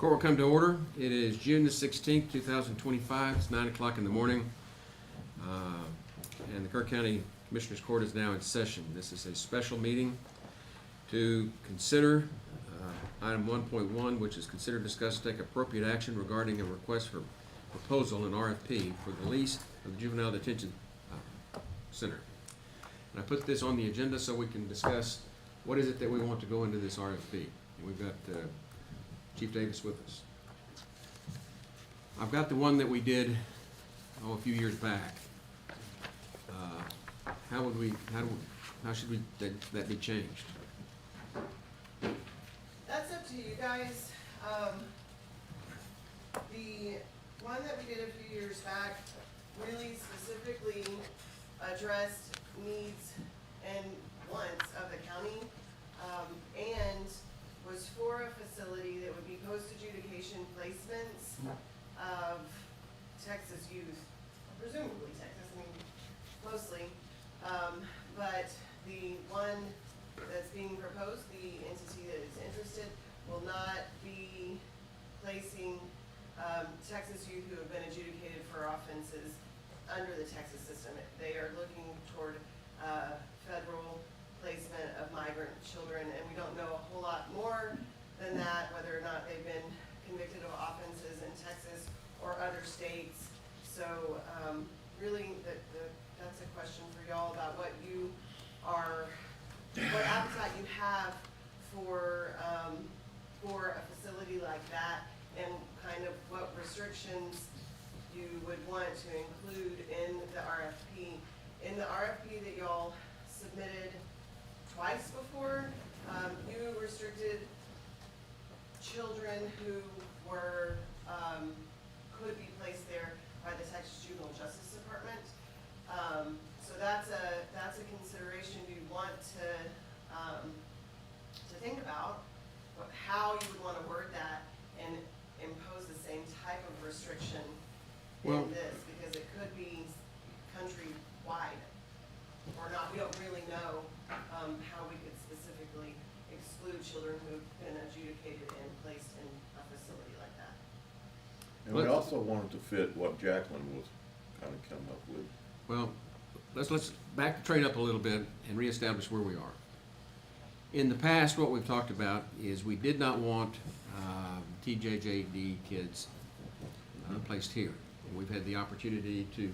Court will come to order. It is June the 16th, 2025. It's 9 o'clock in the morning. And the Kerr County Commissioners Court is now in session. This is a special meeting to consider item 1.1, which is consider, discuss, take appropriate action regarding a request for proposal, an RFP, for the lease of the Juvenile Detention Center. And I put this on the agenda so we can discuss what is it that we want to go into this RFP. And we've got Chief Davis with us. I've got the one that we did a few years back. How should that be changed? That's up to you guys. The one that we did a few years back really specifically addressed needs and wants of the county, and was for a facility that would be post-adjudication placements of Texas youth, presumably Texas, I mean, mostly. But the one that's being proposed, the entity that is interested, will not be placing Texas youth who have been adjudicated for offenses under the Texas system. They are looking toward federal placement of migrant children, and we don't know a whole lot more than that, whether or not they've been convicted of offenses in Texas or other states. So really, that's a question for y'all about what appetite you have for a facility like that, and kind of what restrictions you would want to include in the RFP. In the RFP that y'all submitted twice before, you restricted children who were could be placed there by the Texas Juvenile Justice Department. So that's a consideration you want to think about, how you would want to word that and impose the same type of restriction in this, because it could be countrywide or not. We don't really know how we could specifically exclude children who've been adjudicated and placed in a facility like that. And we also wanted to fit what Jacqueline was kind of coming up with. Well, let's back the train up a little bit and reestablish where we are. In the past, what we've talked about is we did not want TJJD kids placed here. And we've had the opportunity to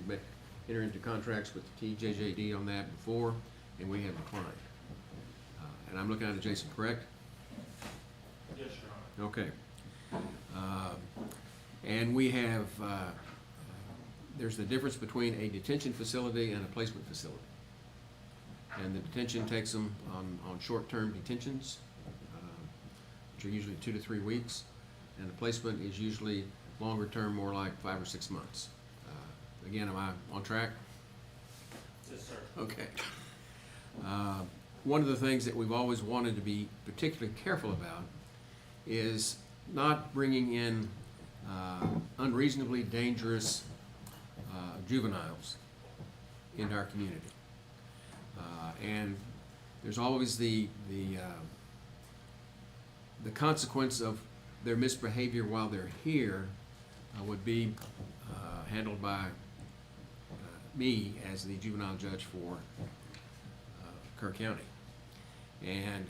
enter into contracts with the TJJD on that before, and we have declined. And I'm looking at it, Jason, correct? Yes, Your Honor. Okay. And we have, there's the difference between a detention facility and a placement facility. And the detention takes them on short-term detentions, which are usually 2 to 3 weeks. And the placement is usually longer term, more like 5 or 6 months. Again, am I on track? Yes, sir. Okay. One of the things that we've always wanted to be particularly careful about is not bringing in unreasonably dangerous juveniles into our community. And there's always the consequence of their misbehavior while they're here would be handled by me as the juvenile judge for Kerr County. And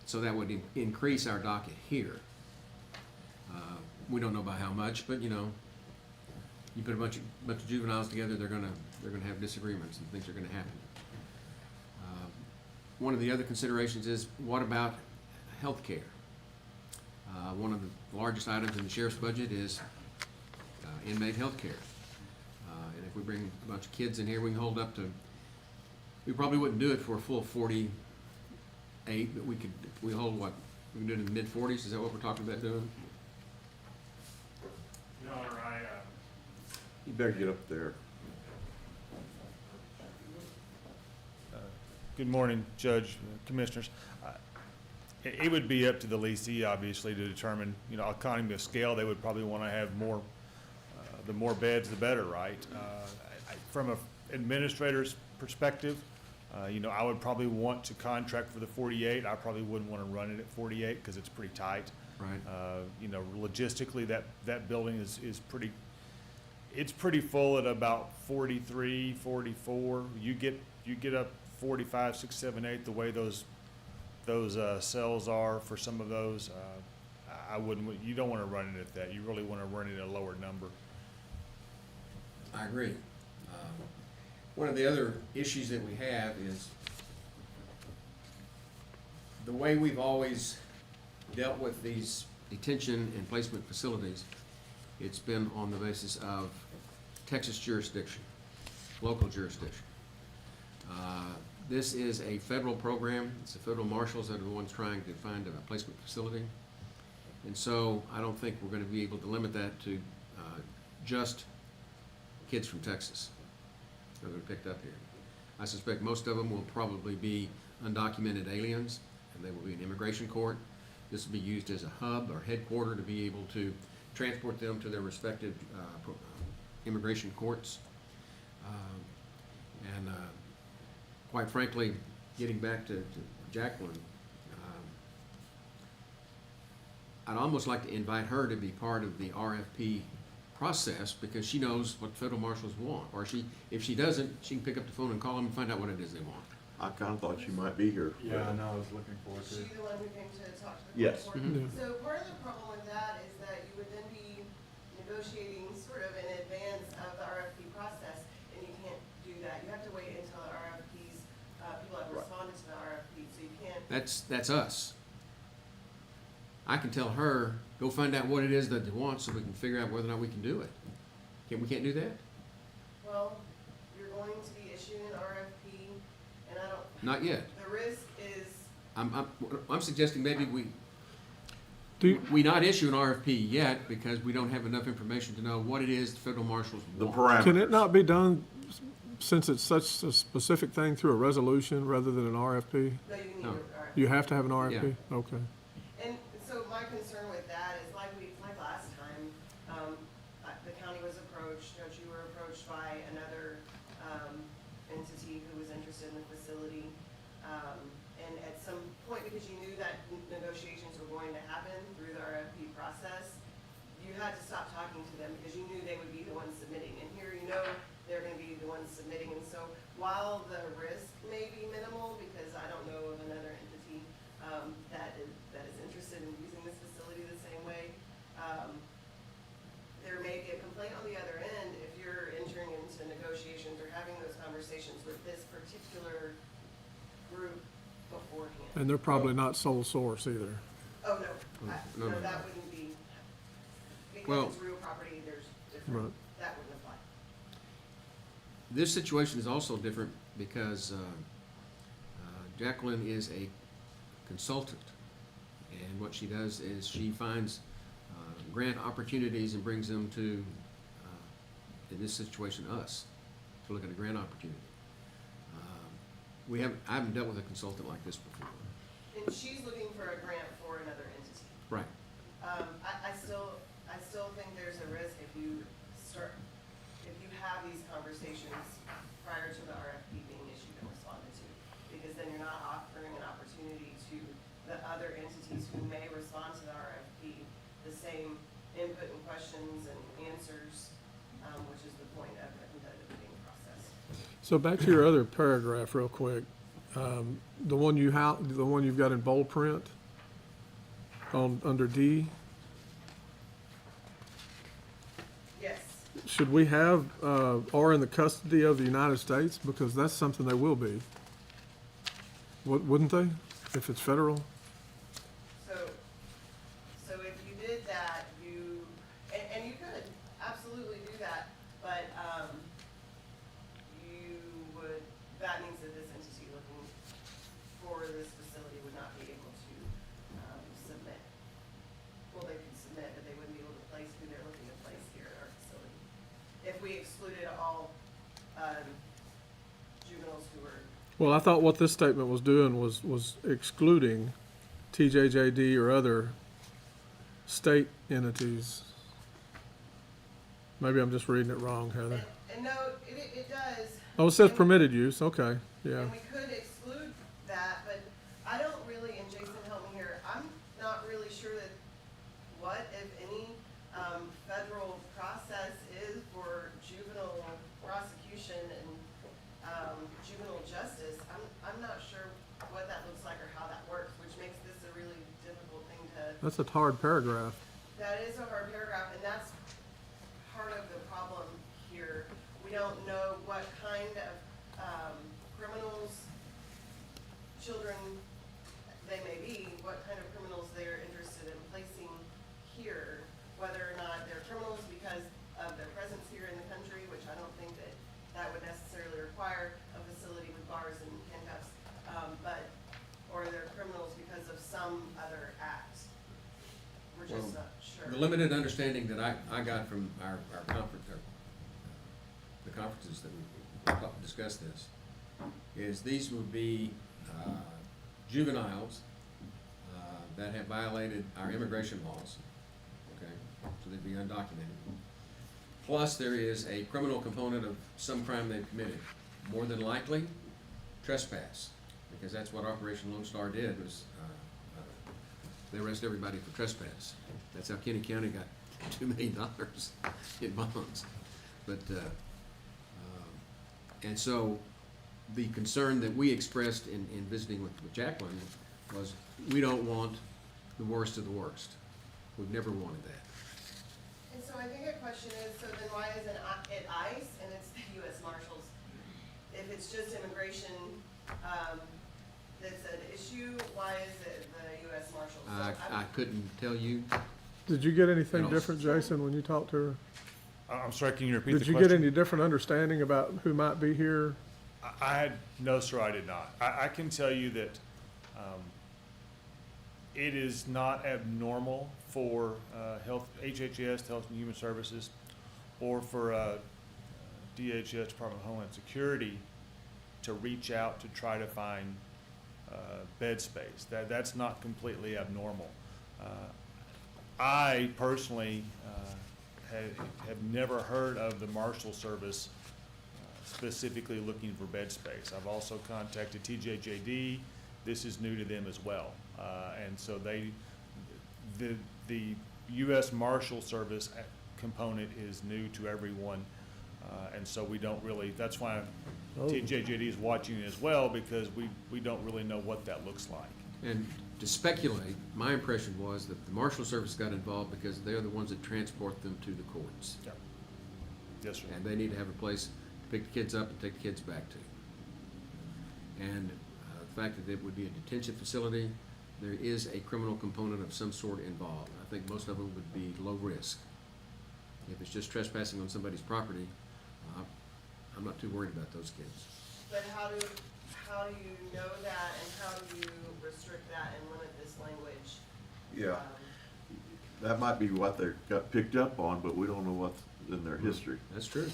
so that would increase our docket here. We don't know by how much, but you know, you put a bunch of juveniles together, they're gonna have disagreements and things are gonna happen. One of the other considerations is, what about health care? One of the largest items in the sheriff's budget is inmate health care. And if we bring a bunch of kids in here, we can hold up to, we probably wouldn't do it for a full 48, but we hold what? We can do it in the mid-40s, is that what we're talking about doing? Your Honor, You better get up there. Good morning, Judge, Commissioners. It would be up to the leasee, obviously, to determine, you know, economy of scale. They would probably want to have more, the more beds, the better, right? From an administrator's perspective, You know, I would probably want to contract for the 48. I probably wouldn't want to run it at 48 because it's pretty tight. Right. You know, logistically, that building is pretty, it's pretty full at about 43, 44. You get up 45, 6, 7, 8, the way those cells are for some of those. I wouldn't, you don't want to run it at that. You really want to run it at a lower number. I agree. One of the other issues that we have is the way we've always dealt with these detention and placement facilities. It's been on the basis of Texas jurisdiction, local jurisdiction. This is a federal program. It's the federal marshals that are the ones trying to find a placement facility. And so I don't think we're going to be able to limit that to just kids from Texas that are picked up here. I suspect most of them will probably be undocumented aliens, and they will be in immigration court. This will be used as a hub or headquarter to be able to transport them to their respective immigration courts. And quite frankly, getting back to Jacqueline, I'd almost like to invite her to be part of the RFP process because she knows what federal marshals want. Or if she doesn't, she can pick up the phone and call them and find out what it is they want. I kinda thought she might be here. Yeah, I know, I was looking forward Is to she it. the one who came to talk to the Yes. court? Mhm. So part of the problem with that is that you would then be negotiating sort of in advance of the RFP process, and you can't do that. You have to wait until the RFPs, people have Right. responded to the RFP, so you can't. That's us. I can tell her, go find out what it is that they want so we can figure out whether or not we can do it. We can't do that? Well, you're going to be issuing an RFP, and I don't, Not yet. the risk is, I'm suggesting maybe we Do, not issue an RFP yet because we don't have enough information to know what it is the federal marshals The want. parameters. can it not be done, since it's such a specific thing, through a resolution rather than an RFP? no, you need No. an RFP. You have to have an RFP? Okay. And so my concern with that is like last time, the county was approached, Judge, you were approached by another, entity who was interested in the facility. And at some point, because you knew that negotiations were going to happen through the RFP process, you had to stop talking to them because you knew they would be the ones submitting. And here you know they're gonna be the ones submitting. And so while the risk may be minimal, because I don't know of another entity, that is interested in using this facility the same way, there may be a complaint on the other end if you're entering into negotiations or having those conversations with this particular group beforehand. And they're probably not sole source either. Oh, no, No, no, that no. wouldn't be, Well- because it's real property, there's Right. different, that wouldn't apply. This situation is also different because Jacqueline is a consultant. And what she does is she finds grant opportunities and brings them to, in this situation, us, to look at a grant opportunity. I haven't dealt with a consultant like this before. And she's looking for a grant for another entity. Right. I still think there's a risk if you have these conversations prior to the RFP being issued and responded to, because then you're not offering an opportunity to the other entities who may respond to the RFP, the same input and questions and answers, which is the point of the competitive bidding process. So back to your other paragraph real quick. The one you've got in bold print under D, Yes, should we have, or in the custody of the United States? Because that's something they will be. Wouldn't they, if it's federal? so if you did that, and you could absolutely do that, but, that means that this entity looking for this facility would not be able to, submit. Well, they could submit, but they wouldn't be able to place who they're looking to place here at our facility. If we excluded all, juveniles who were, Well, I thought what this statement was doing was excluding TJJD or other state entities. Maybe I'm just reading it wrong, Heather. and no, it does. Oh, it says permitted use, okay. Yeah. And we could exclude that, but I don't really, and Jason help me here, I'm not really sure that what, if any, federal process is for juvenile prosecution and, juvenile justice. I'm not sure what that looks like or how that works, which makes this a really difficult thing to. That's a hard paragraph. That is a hard paragraph, and that's part of the problem here. We don't know what kind of, criminals, children they may be, what kind of criminals they're interested in placing here, whether or not they're criminals because of their presence here in the country, which I don't think that that would necessarily require a facility with bars and handcuffs, or they're criminals because of some other act. We're just Well, not sure. The limited understanding that I got from our conference, the conferences that we discussed this, is these would be juveniles that have violated our immigration laws, okay? So they'd be undocumented. Plus, there is a criminal component of some crime they've committed. More than likely, trespass, because that's what Operation Lone Star did, was they arrest everybody for trespass. That's how Kenny County got $2 million in bonds. But, and so the concern that we expressed in visiting with Jacqueline was, we don't want the worst of the worst. We've never wanted that. And so I think a question is, so then why isn't it ICE and it's the US Marshals? If it's just immigration, that's an issue, why is it the US Marshals? So I couldn't tell you. Did you get anything Else? different, Jason, when you talked to her? I'm sorry, can you repeat the Did question? you get any different understanding about who might be here? I had, no, sir, I did not. I can tell you that it is not abnormal for HHS, Health and Human Services, or for DHS, Department of Homeland Security, to reach out to try to find bed space. That's not completely abnormal. I personally have never heard of the Marshal Service specifically looking for bed space. I've also contacted TJJD. This is new to them as well. And so the U.S. Marshal Service component is new to everyone. And so we don't really, that's why Oh. TJJD is watching it as well, because we don't really know what that looks like. And to speculate, my impression was that the Marshal Service got involved because they're the ones that transport them to the courts. Yeah. Yes, sir. And they need to have a place to pick the kids up and take the kids back to. And the fact that it would be a detention facility, there is a criminal component of some sort involved. I think most of them would be low risk. If it's just trespassing on somebody's property, I'm not too worried about those kids. But how do you know that, and how do you restrict that and limit this language? Yeah, that might be what they got picked up on, but we don't know what's in their history. That's true.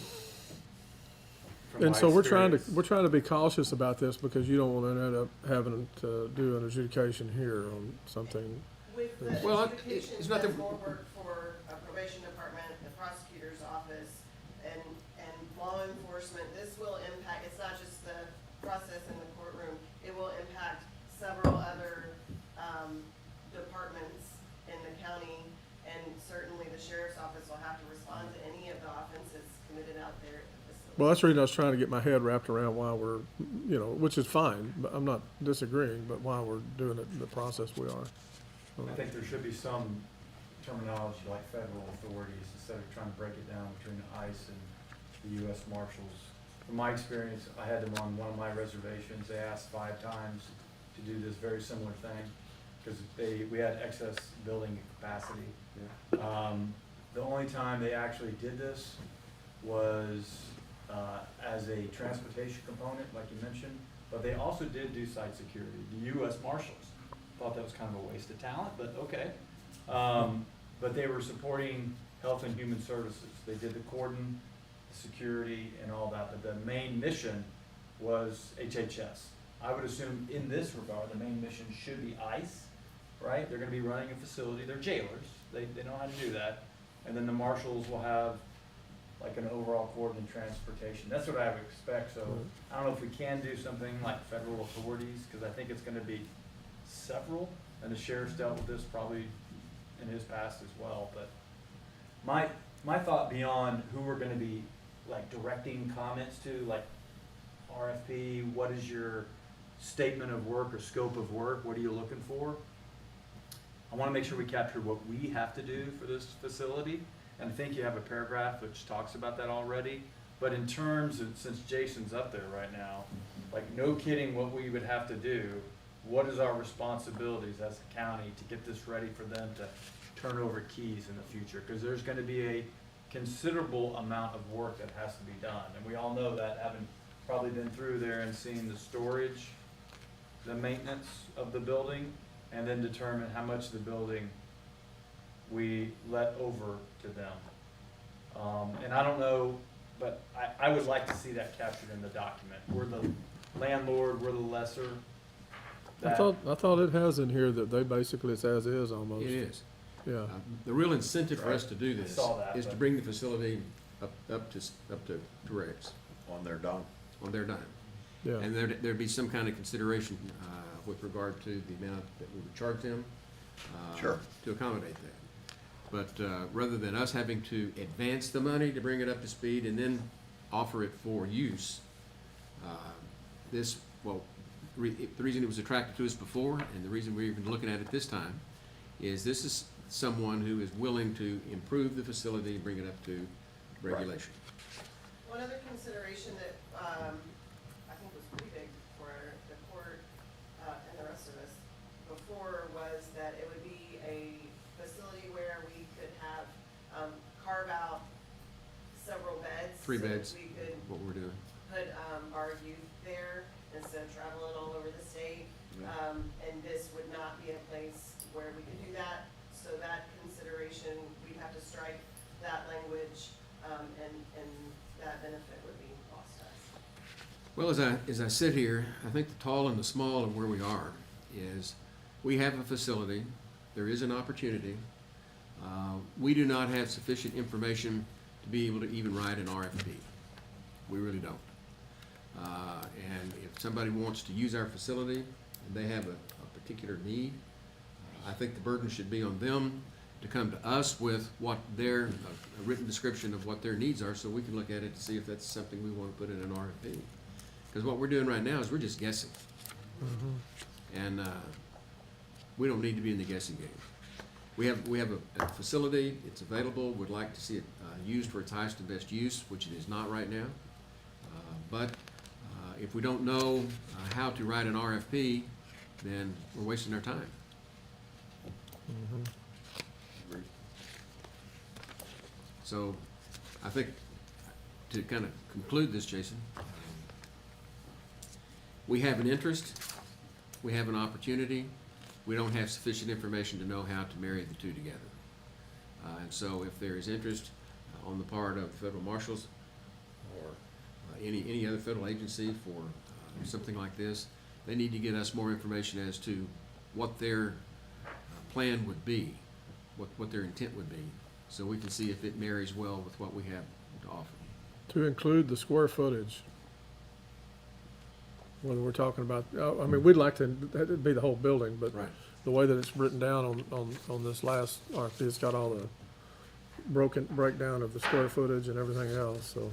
From And my so we're experience- trying to be cautious about this because you don't want to end up having to do an adjudication here on something. With the Well, adjudication, it's not that's that- more work for a probation department, the prosecutor's office, and law enforcement. This will impact, it's not just the process in the courtroom, it will impact several other, departments in the county, and certainly the sheriff's office will have to respond to any of the offenses committed out there at the facility. Well, that's the reason I was trying to get my head wrapped around why we're, which is fine, but I'm not disagreeing, but why we're doing it in the process we are. I think there should be some terminology like federal authorities instead of trying to break it down between ICE and the US Marshals. From my experience, I had them on one of my reservations. They asked 5 times to do this very similar thing because we had excess building capacity. The only time they actually did this was as a transportation component, like you mentioned, but they also did do site security. The US Marshals thought that was kind of a waste of talent, but okay. But they were supporting Health and Human Services. They did the cordon, security, and all that, but the main mission was HHS. I would assume in this regard, the main mission should be ICE, right? They're gonna be running a facility, they're jailers, they know how to do that. And then the marshals will have like an overall coordinated transportation. That's what I would expect, so I don't know if we can do something like federal authorities, cause I think it's gonna be several, and the sheriff's dealt with this probably in his past as well, but my thought beyond who we're gonna be like directing comments to, like RFP, what is your statement of work or scope of work, what are you looking for? I wanna make sure we capture what we have to do for this facility, and I think you have a paragraph which talks about that already. But in terms of, since Jason's up there right now, like no kidding what we would have to do, what is our responsibilities as a county to get this ready for them to turn over keys in the future? Cause there's gonna be a considerable amount of work that has to be done, and we all know that, having probably been through there and seen the storage, the maintenance of the building, and then determine how much of the building we let over to them. And I don't know, but I would like to see that captured in the document. We're the landlord, we're the lessor. I thought it has in here that they basically, it's as is almost. It is. Yeah, The real incentive for us to do I this saw that, is to but- bring the facility up to regs On their dime. on their dime. yeah. And there'd be some kind of consideration, with regard to the amount that we would charge them. Sure. To accommodate that. But, rather than us having to advance the money to bring it up to speed and then offer it for use, the reason it was attracted to us before, and the reason we're even looking at it this time, is this is someone who is willing to improve the facility and bring it up to regulation. One other consideration that, I think was pretty big for the court, and the rest of us before, was that it would be a facility where we could have, carve out several beds. Three so that beds. We could What we're doing. put, our youth there instead of traveling all over the state. Yeah. And this would not be a place where we could do that, so that consideration, we'd have to strike that language, and that benefit would be lost to us. Well, as I sit here, I think the tall and the small of where we are is, we have a facility, there is an opportunity. We do not have sufficient information to be able to even write an RFP. We really don't. And if somebody wants to use our facility and they have a particular need, I think the burden should be on them to come to us with what a written description of what their needs are, so we can look at it to see if that's something we want to put in an RFP. Because what we're doing right now is we're just guessing. And we don't need to be in the guessing game. We have a facility, it's available, would like to see it used for its highest and best use, which it is not right now. But if we don't know how to write an RFP, then we're wasting our time. Agreed. So I think, to kind of conclude this, Jason, we have an interest, we have an opportunity, we don't have sufficient information to know how to marry the two together. And so if there is interest on the part of federal marshals or any other federal agency for something like this, they need to get us more information as to what their plan would be, what their intent would be, so we can see if it marries well with what we have to offer. To include the square footage. Whether we're talking about, I mean, we'd like to, that'd be the whole building, but Right. the way that it's written down on this last RFP, it's got all the breakdown of the square footage and everything else, so,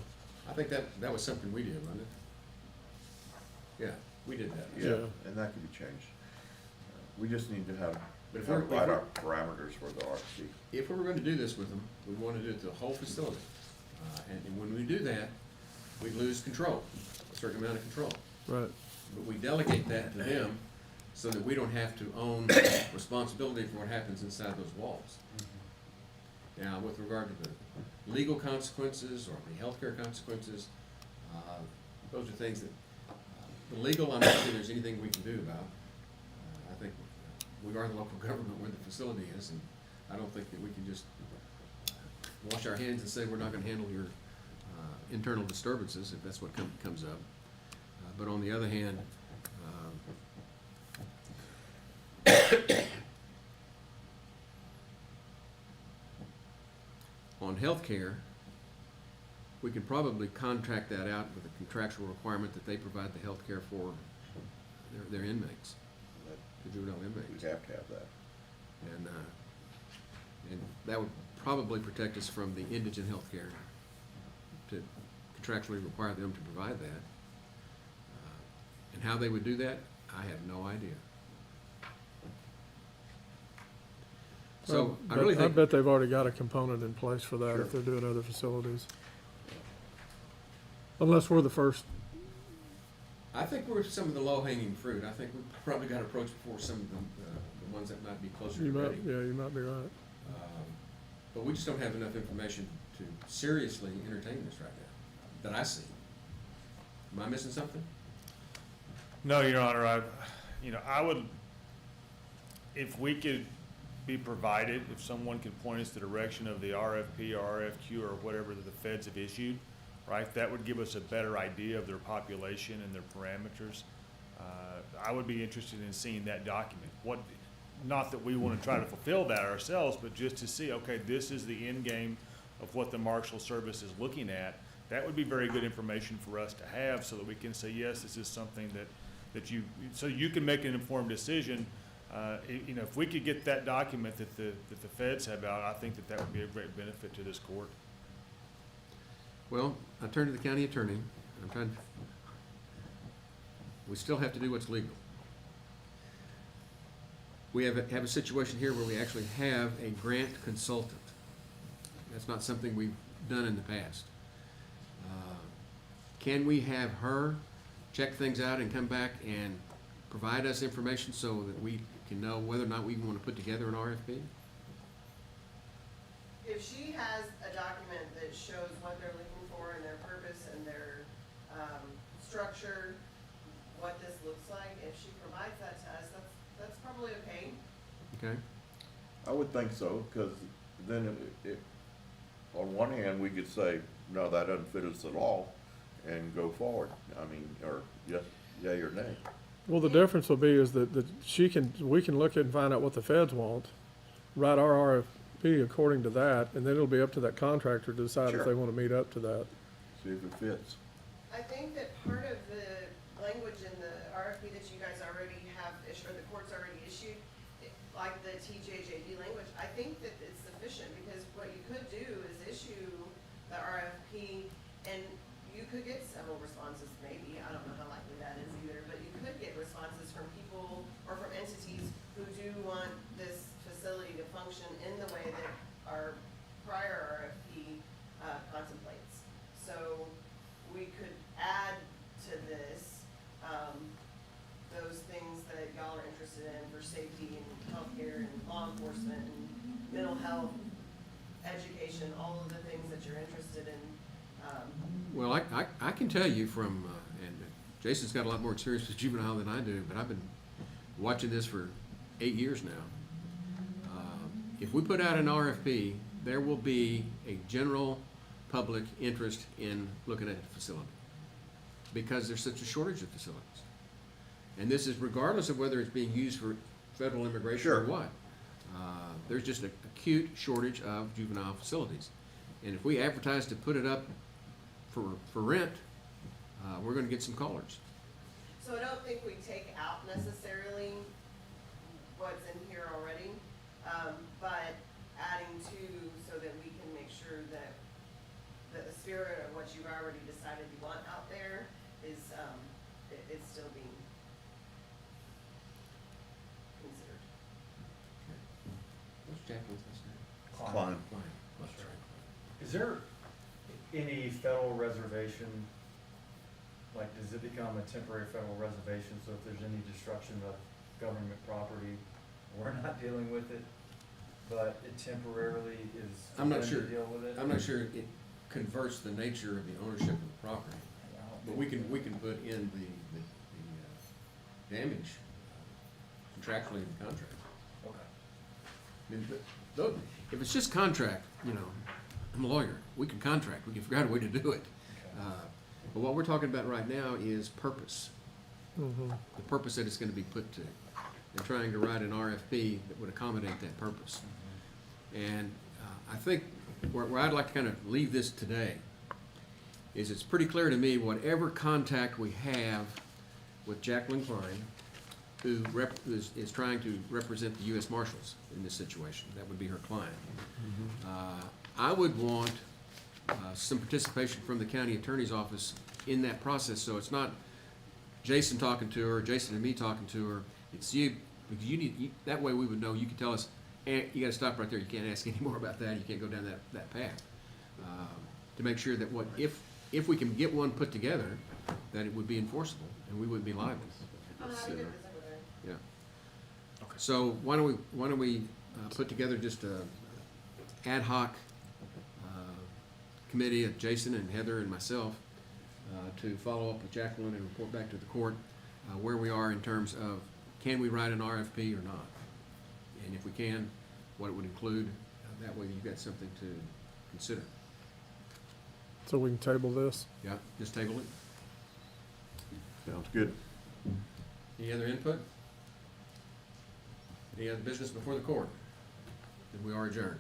I think that was something we did, wasn't it? Yeah, we did that. Yeah. And that can be changed. We just need to have, But if we're- write our parameters for the RFP. If we were gonna do this with them, we wanna do it to the whole facility. And when we do that, we lose control, a certain amount of control. right. But we delegate that to them so that we don't have to own responsibility for what happens inside those walls. Now, with regard to the legal consequences or the healthcare consequences, those are things that, the legal, I'm not sure there's anything we can do about. I think we are the local government where the facility is, and I don't think that we can just wash our hands and say we're not gonna handle your internal disturbances if that's what comes up. But on the other hand, on healthcare, we can probably contract that out with a contractual requirement that they provide the health care for their inmates, the juvenile We'd inmates. have to have that. And that would probably protect us from the indigent health care, to contractually require them to provide that. And how they would do that, I have no idea. So I really I think, bet they've already got a component in place for that Sure. if they're doing other facilities. Unless we're the first. I think we're some of the low-hanging fruit. I think we probably got approached before some of the ones that might be closer You to might, ready. yeah, you might be right. But we just don't have enough information to seriously entertain this right now, that I see. Am I missing something? No, Your Honor, I would, if we could be provided, if someone could point us the direction of the RFP or RFQ or whatever that the feds have issued, right, that would give us a better idea of their population and their parameters. I would be interested in seeing that document. Not that we want to try to fulfill that ourselves, but just to see, okay, this is the end game of what the Marshal Service is looking at. That would be very good information for us to have so that we can say, yes, this is something that you, so you can make an informed decision. If we could get that document that the feds have out, I think that would be a great benefit to this court. Well, I turn to the county attorney. We still have to do what's legal. We have a situation here where we actually have a grant consultant. That's not something we've done in the past. Can we have her check things out and come back and provide us information so that we can know whether or not we want to put together an RFP? If she has a document that shows what they're looking for and their purpose and their, structure, what this looks like, if she provides that to us, that's probably okay. Okay? I would think so, because then on one hand, we could say, no, that doesn't fit us at all, and go forward. I mean, or yes, yea or nay. Well, the difference will be is that we can look at and find out what the feds want, write our RFP according to that, and then it'll be up to that contractor to decide Sure. if they want to meet up to that. See if it fits. I think that part of the language in the RFP that you guys already have issued, or the court's already issued, like the TJJD language, I think that it's sufficient, because what you could do is issue the RFP, and you could get several responses, maybe, I don't know how likely that is either, but you could get responses from people or from entities who do want this facility to function in the way that our prior RFP contemplates. So we could add to this, those things that y'all are interested in for safety and healthcare and law enforcement and mental health, education, all of the things that you're interested in. Well, I can tell you from, and Jason's got a lot more experience with juvenile than I do, but I've been watching this for 8 years now. If we put out an RFP, there will be a general public interest in looking at the facility, because there's such a shortage of facilities. And this is regardless of whether it's being used for federal immigration or Sure. what. There's just an acute shortage of juvenile facilities. And if we advertise to put it up for rent, we're gonna get some callers. So I don't think we take out necessarily what's in here already, but adding to so that we can make sure that the spirit of what you've already decided you want out there is, it's still being considered. What's Jacqueline's last name? Klein. Klein. That's right. Is there any federal reservation, like, does it become a temporary federal reservation, so if there's any destruction of government property, we're not dealing with it, but it temporarily is I'm not going sure. to deal with it? I'm not sure it converts the nature of the ownership of the property, but we can put in the damage contractually in the contract. Okay. I mean, though, if it's just contract, I'm a lawyer, we can contract, we can figure out a way to do it. But what we're talking about right now is purpose, Mhm. the purpose that it's gonna be put to, and trying to write an RFP that would accommodate that purpose. And I think where I'd like to kind of leave this today is it's pretty clear to me, whatever contact we have with Jacqueline Klein, who is trying to represent the U.S. Marshals in this situation, that would be her client. I would want some participation from the county attorney's office in that process, so it's not Jason talking to her, Jason and me talking to her, it's you, because that way we would know, you could tell us, you gotta stop right there, you can't ask any more about that, you can't go down that path. To make sure that if we can get one put together, that it would be enforceable, and we wouldn't be liable. I'm happy to visit with her. Yeah. So why don't we put together just a ad hoc committee of Jason and Heather and myself to follow up with Jacqueline and report back to the court where we are in terms of, can we write an RFP or not? And if we can, what it would include. That way you've got something to consider. So we can table this? Yeah, just table it. Sounds good. Any other input? Any other business before the court? Then we are adjourned.